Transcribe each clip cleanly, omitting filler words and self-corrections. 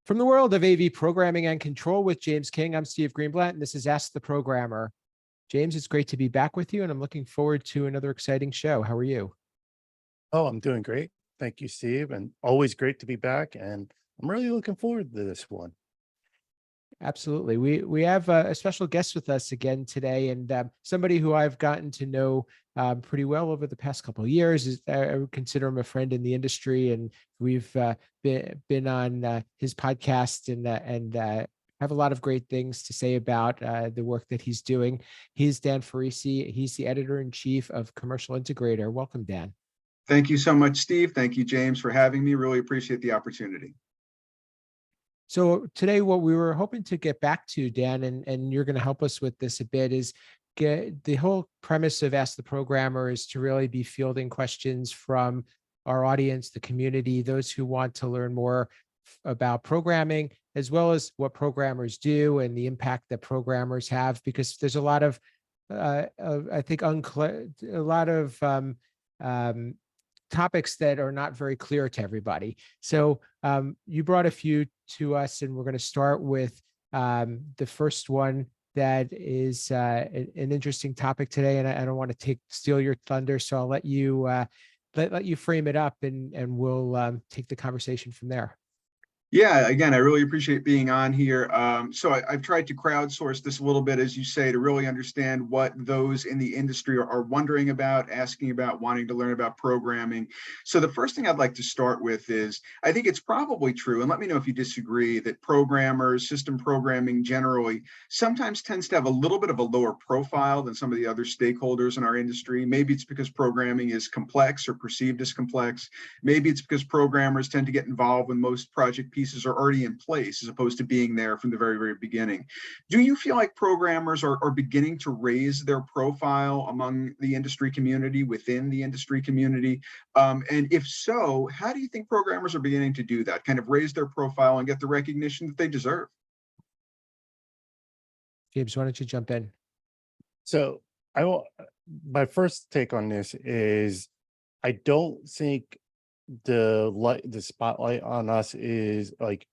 From the world of AV programming and control with James King, I'm Steve Greenblatt, and this is Ask the Programmer. James, it's great to be back with you, and I'm looking forward to another exciting show. How are you? Oh, I'm doing great. Thank you, Steve. And always great to be back. And I'm really looking forward to this one. Absolutely. We have a special guest with us again today, and somebody who I've gotten to know pretty well over the past couple of years. I would consider him a friend in the industry, and we've been on his podcast and have a lot of great things to say about the work that he's doing. He's Dan Ferrisi. He's the editor-in-chief of Commercial Integrator. Welcome, Dan. Thank you so much, Steve. Thank you, James, for having me. Really appreciate the opportunity. So today, what we were hoping to get back to, Dan, and you're going to help us with this a bit, is get the whole premise of Ask the Programmer is to really be fielding questions from our audience, the community, those who want to learn more about programming, as well as what programmers do and the impact that programmers have, because there's a lot of, I think, a lot of topics that are not very clear to everybody. So you brought a few to us, and we're going to start with the first one that is an interesting topic today. And I don't want to steal your thunder, so I'll let you let you frame it up, and we'll take the conversation from there. Yeah, again, I really appreciate being on here. So I've tried to crowdsource this a little bit, as you say, to really understand what those in the industry are wondering about, asking about, wanting to learn about programming. So the first thing I'd like to start with is, I think it's probably true, and let me know if you disagree, that programmers, system programming generally, sometimes tends to have a little bit of a lower profile than some of the other stakeholders in our industry. Maybe it's because programming is complex or perceived as complex. Maybe it's because programmers tend to get involved when most project pieces are already in place, as opposed to being there from the very, very beginning. Do you feel like programmers are beginning to raise their profile among the industry community, within the industry community? And if so, how do you think programmers are beginning to do that, kind of raise their profile and get the recognition that they deserve? James, why don't you jump in? So my first take on this is, I don't think the spotlight on us is like,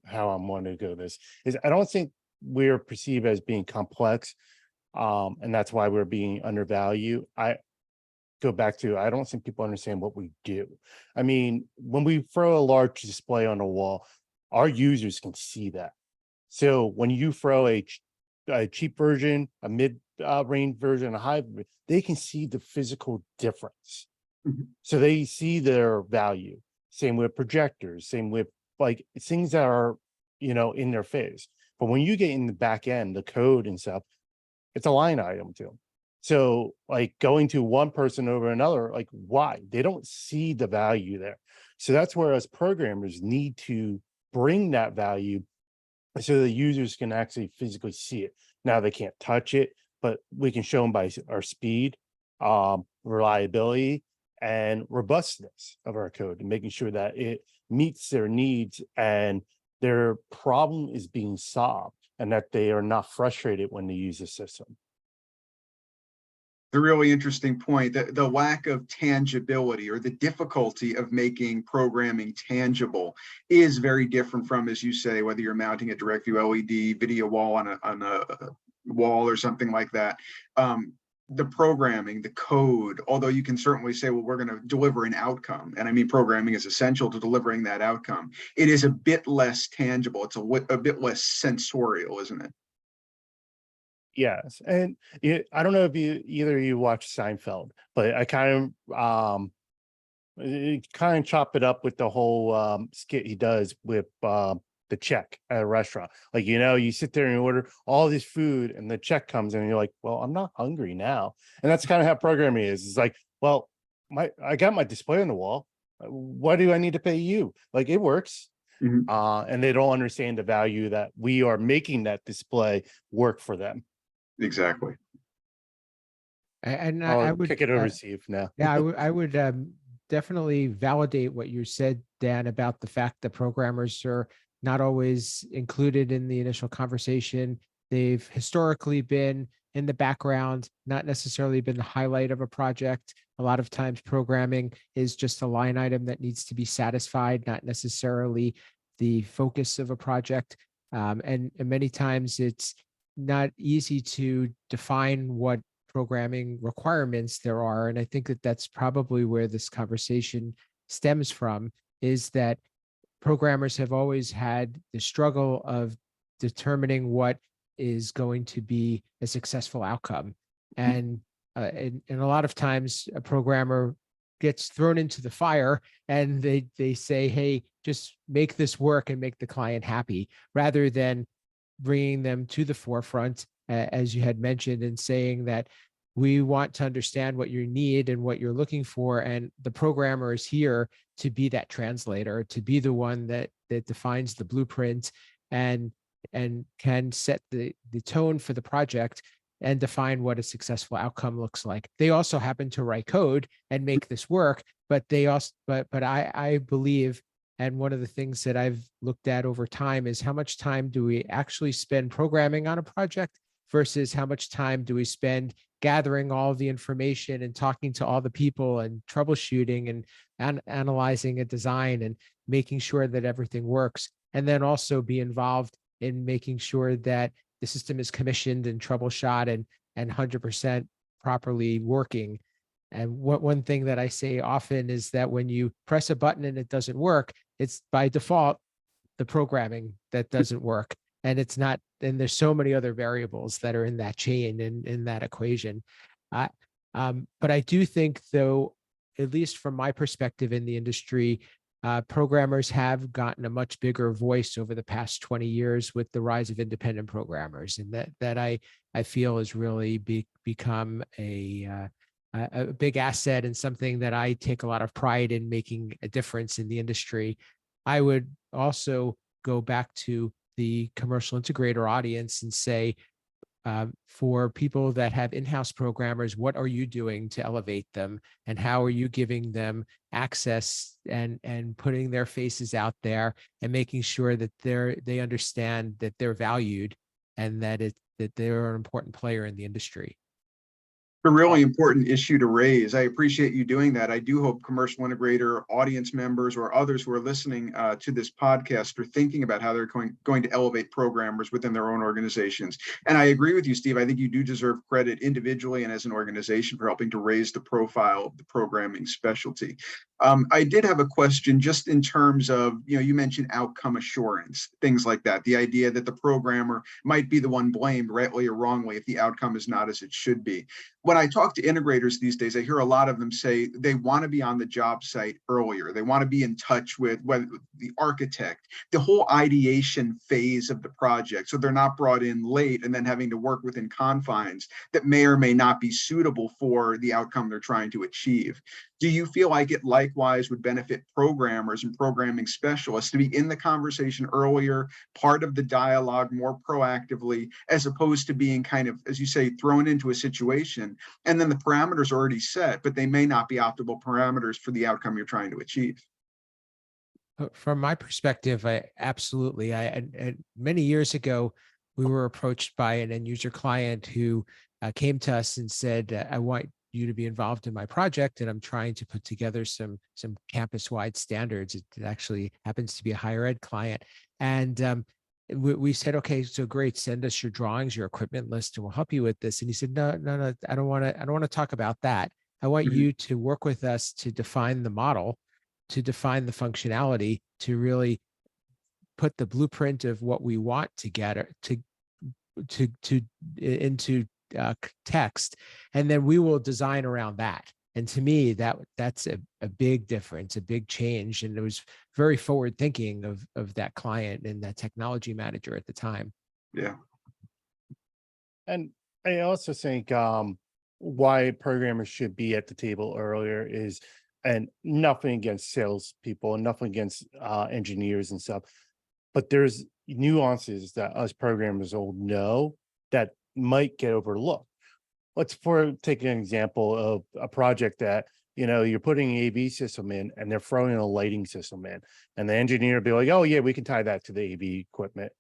how I'm wanting to go this is, I don't think we're perceived as being complex, and that's why we're being undervalued. I go back to, I don't think people understand what we do. I mean, when we throw a large display on a wall, our users can see that. So when you throw a cheap version, a mid range version, a high, they can see the physical difference. So they see their value. Same with projectors, same with like things that are, in their face. But when you get in the back end, the code and stuff, it's a line item to them. So like going to one person over another, like why? They don't see the value there. So that's where us programmers need to bring that value so the users can actually physically see it. Now they can't touch it, but we can show them by our speed, reliability, and robustness of our code, and making sure that it meets their needs and their problem is being solved, and that they are not frustrated when they use the system. A really interesting point, that the lack of tangibility, or the difficulty of making programming tangible, is very different from, as you say, whether you're mounting a direct view LED video wall on a wall or something like that. The programming, the code, although you can certainly say, well, we're going to deliver an outcome. And I mean, programming is essential to delivering that outcome. It is a bit less tangible. It's a bit less sensorial, isn't it? Yes. And I don't know if either of you watch Seinfeld, but I kind of chop it up with the whole skit he does with the check at a restaurant. Like, you sit there and you order all this food and the check comes in and you're like, well, I'm not hungry now. And that's kind of how programming is. It's like, well, I got my display on the wall. Why do I need to pay you? Like, it works. And they don't understand the value that we are making that display work for them. Exactly. And I would kick it over to Steve now. Yeah, I would definitely validate what you said, Dan, about the fact that programmers are not always included in the initial conversation. They've historically been in the background, not necessarily been the highlight of a project. A lot of times programming is just a line item that needs to be satisfied, not necessarily the focus of a project. And many times it's not easy to define what programming requirements there are. And I think that that's probably where this conversation stems from, is that programmers have always had the struggle of determining what is going to be a successful outcome. And a lot of times a programmer gets thrown into the fire and they say, hey, just make this work and make the client happy, rather than bringing them to the forefront, as you had mentioned, and saying that we want to understand what you need and what you're looking for. And the programmer is here to be that translator, to be the one that defines the blueprint and can set the tone for the project and define what a successful outcome looks like. They also happen to write code and make this work, but I believe, and one of the things that I've looked at over time, is how much time do we actually spend programming on a project versus how much time do we spend gathering all of the information and talking to all the people and troubleshooting and analyzing a design and making sure that everything works. And then also be involved in making sure that the system is commissioned and troubleshot and 100% properly working. And one thing that I say often is that when you press a button and it doesn't work, it's by default the programming that doesn't work. And it's not, and there's so many other variables that are in that chain and in that equation. But I do think, though, at least from my perspective in the industry, programmers have gotten a much bigger voice over the past 20 years with the rise of independent programmers, and that I feel has really become a big asset and something that I take a lot of pride in making a difference in the industry. I would also go back to the commercial integrator audience and say, for people that have in-house programmers, what are you doing to elevate them, and how are you giving them access and putting their faces out there and making sure that they understand that they're valued and that they're an important player in the industry? A really important issue to raise. I appreciate you doing that. I do hope Commercial Integrator audience members or others who are listening to this podcast are thinking about how they're going to elevate programmers within their own organizations. And I agree with you, Steve. I think you do deserve credit individually and as an organization for helping to raise the profile of the programming specialty. I did have a question just in terms of, you mentioned outcome assurance, things like that. The idea that the programmer might be the one blamed, rightly or wrongly, if the outcome is not as it should be. When I talk to integrators these days, I hear a lot of them say they want to be on the job site earlier. They want to be in touch with the architect, the whole ideation phase of the project, so they're not brought in late and then having to work within confines that may or may not be suitable for the outcome they're trying to achieve. Do you feel like it likewise would benefit programmers and programming specialists to be in the conversation earlier, part of the dialogue more proactively, as opposed to being kind of, as you say, thrown into a situation and then the parameters are already set, but they may not be optimal parameters for the outcome you're trying to achieve? From my perspective, absolutely. Many years ago, we were approached by an end user client who came to us and said, I want you to be involved in my project, and I'm trying to put together some campus-wide standards. It actually happens to be a higher ed client. And we said, okay, so great, send us your drawings, your equipment list, and we'll help you with this. And he said, no, I don't want to talk about that. I want you to work with us to define the model, to define the functionality, to really put the blueprint of what we want to get into text, and then we will design around that. And to me, that's a big difference, a big change. And it was very forward thinking of that client and that technology manager at the time. Yeah. And I also think why programmers should be at the table earlier is, and nothing against salespeople and nothing against engineers and stuff, but there's nuances that us programmers all know that might get overlooked. Let's take an example of a project that, you're putting an AV system in and they're throwing a lighting system in, and the engineer will be like, oh yeah, we can tie that to the AV equipment.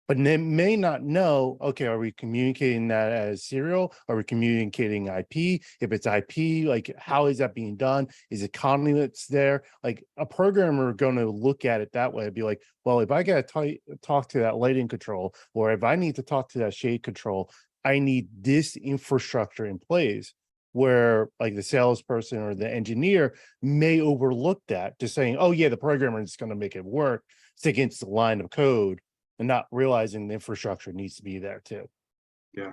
but they may not know, okay, are we communicating that as serial? Are we communicating IP? If it's IP, like how is that being done? Is it conduits there? Like a programmer going to look at it that way and be like, well, if I got to talk to that lighting control, or if I need to talk to that shade control, I need this infrastructure in place, where like the salesperson or the engineer may overlook that, just saying, oh yeah, the programmer is going to make it work. It's against the line of code, and not realizing the infrastructure needs to be there too. Yeah.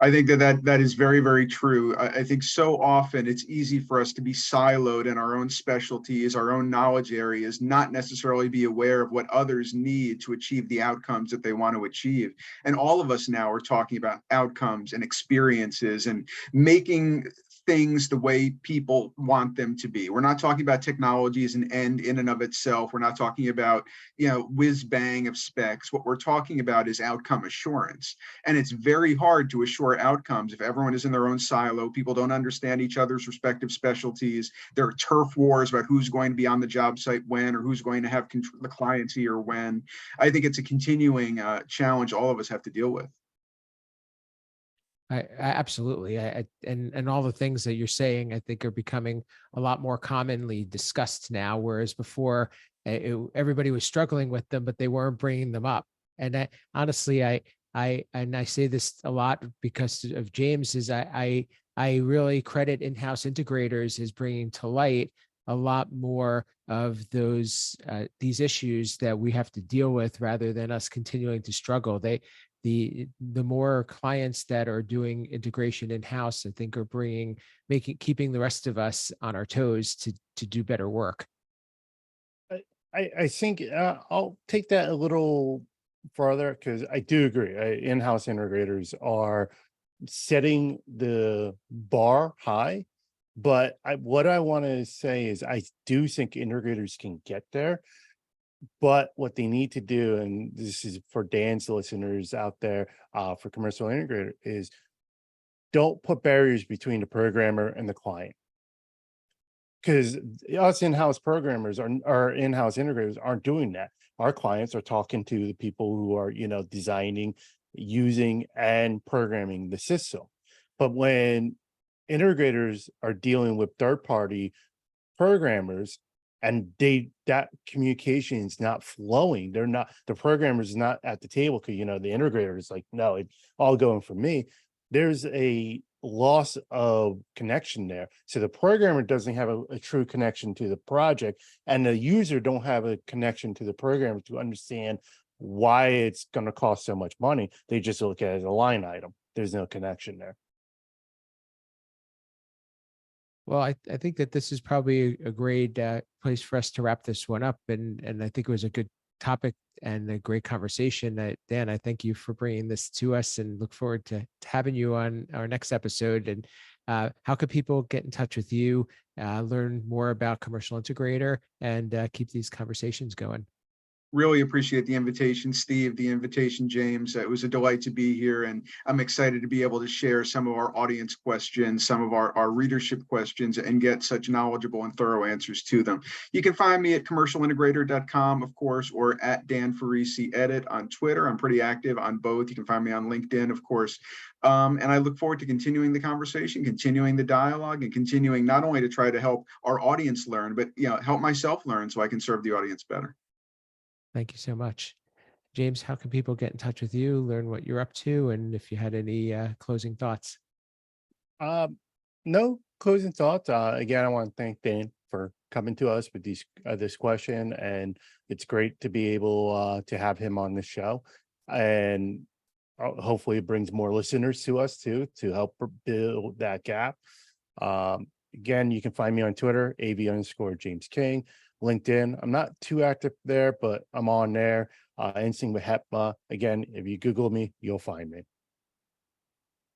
I think that is very, very true. I think so often it's easy for us to be siloed in our own specialties, our own knowledge areas, not necessarily be aware of what others need to achieve the outcomes that they want to achieve. And all of us now are talking about outcomes and experiences and making things the way people want them to be. We're not talking about technology as an end in and of itself. We're not talking about, whiz bang of specs. What we're talking about is outcome assurance. And it's very hard to assure outcomes if everyone is in their own silo. People don't understand each other's respective specialties. There are turf wars about who's going to be on the job site when, or who's going to have the clients here when. I think it's a continuing challenge all of us have to deal with. I absolutely. And all the things that you're saying, I think, are becoming a lot more commonly discussed now, whereas before everybody was struggling with them, but they weren't bringing them up. And honestly, I say this a lot because of James. Is I really credit in-house integrators as bringing to light a lot more of these issues that we have to deal with, rather than us continuing to struggle. The more clients that are doing integration in-house, I think, are keeping the rest of us on our toes to do better work. I think I'll take that a little further, because I do agree. In-house integrators are setting the bar high, but what I want to say is I do think integrators can get there. But what they need to do, and this is for Dan's listeners out there, for Commercial Integrator, is don't put barriers between the programmer and the client. Because us in-house programmers our in-house integrators aren't doing that. Our clients are talking to the people who are, designing, using, and programming the system. But when integrators are dealing with third-party programmers, and that communication is not flowing, the programmer's not at the table, because the integrator is like, no, it's all going for me. There's a loss of connection there, so the programmer doesn't have a true connection to the project, and the user don't have a connection to the programmer to understand why it's going to cost so much money. They just look at it as a line item. There's no connection there. Well, I think that this is probably a great place for us to wrap this one up. And I think it was a good topic and a great conversation. Dan, I thank you for bringing this to us, and look forward to having you on our next episode. And how could people get in touch with you, learn more about Commercial Integrator, and keep these conversations going? Really appreciate the invitation, Steve, the invitation, James. It was a delight to be here, and I'm excited to be able to share some of our audience questions, some of our readership questions, and get such knowledgeable and thorough answers to them. You can find me at commercialintegrator.com, of course, or at Dan Ferrisi Edit on Twitter. I'm pretty active on both. You can find me on LinkedIn, of course. And I look forward to continuing the conversation, continuing the dialogue, and continuing not only to try to help our audience learn, but help myself learn so I can serve the audience better. Thank you so much. James, how can people get in touch with you, learn what you're up to, and if you had any closing thoughts? No closing thoughts. Again, I want to thank Dan for coming to us with this question, and it's great to be able to have him on the show, and hopefully it brings more listeners to us too, to help build that gap. Again, you can find me on Twitter, AV_James King. LinkedIn, I'm not too active there, but I'm on there. Instinct with HEPMA. Again, if you Google me, you'll find me.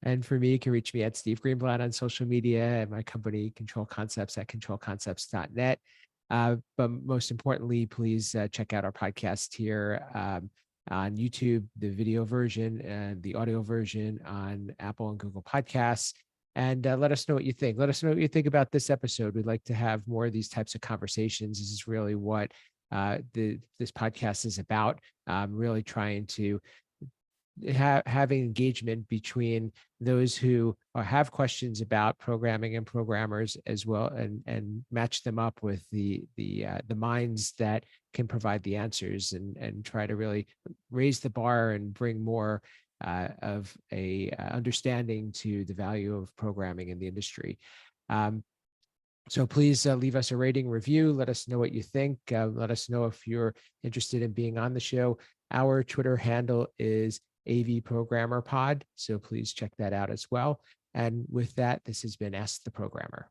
And for me, you can reach me at Steve Greenblatt on social media, and my company, Control Concepts, at controlconcepts.net. But most importantly, please check out our podcast here on YouTube, the video version and the audio version on Apple and Google Podcasts. And let us know what you think. Let us know what you think about this episode. We'd like to have more of these types of conversations. This is really what this podcast is about, really trying to having engagement between those who have questions about programming and programmers as well, and match them up with the minds that can provide the answers, and try to really raise the bar and bring more of a understanding to the value of programming in the industry. So please leave us a rating review. Let us know what you think. Let us know if you're interested in being on the show. Our Twitter handle is AV Programmer Pod, so please check that out as well. And with that, this has been Ask the Programmer.